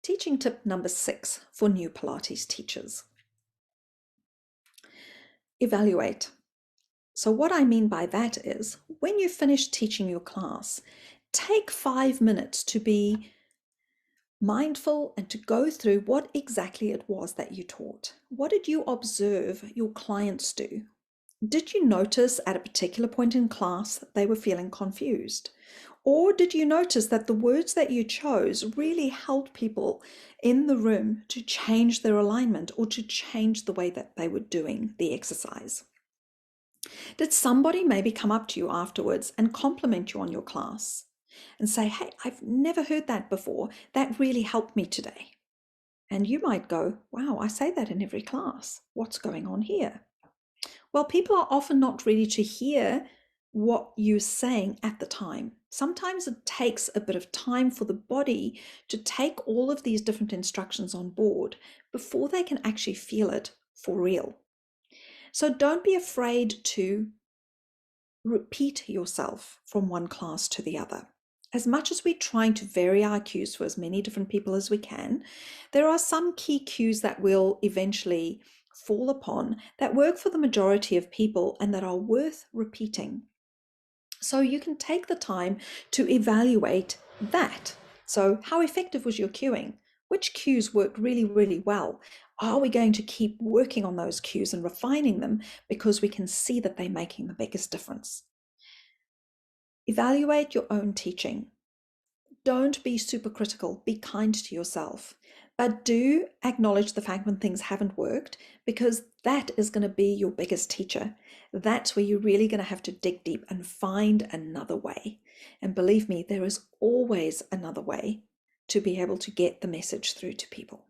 Teaching tip number 6 for new Pilates teachers. Evaluate. So what I mean by that is, when you finish teaching your class, take 5 minutes to be mindful and to go through what exactly it was that you taught. What did you observe your clients do? Did you notice at a particular point in class that they were feeling confused? Or did you notice that the words that you chose really helped people in the room to change their alignment or to change the way that they were doing the exercise? Did somebody maybe come up to you afterwards and compliment you on your class and say, hey, I've never heard that before. That really helped me today. And you might go, wow, I say that in every class. What's going on here? Well, people are often not ready to hear what you're saying at the time. Sometimes it takes a bit of time for the body to take all of these different instructions on board before they can actually feel it for real. So don't be afraid to repeat yourself from one class to the other. As much as we're trying to vary our cues for as many different people as we can, there are some key cues that will eventually fall upon that work for the majority of people and that are worth repeating. So you can take the time to evaluate that. So how effective was your cueing? Which cues worked really, really well? Are we going to keep working on those cues and refining them because we can see that they're making the biggest difference? Evaluate your own teaching. Don't be super critical. Be kind to yourself. But do acknowledge the fact when things haven't worked, because that is going to be your biggest teacher. That's where you're really going to have to dig deep and find another way. And believe me, there is always another way to be able to get the message through to people.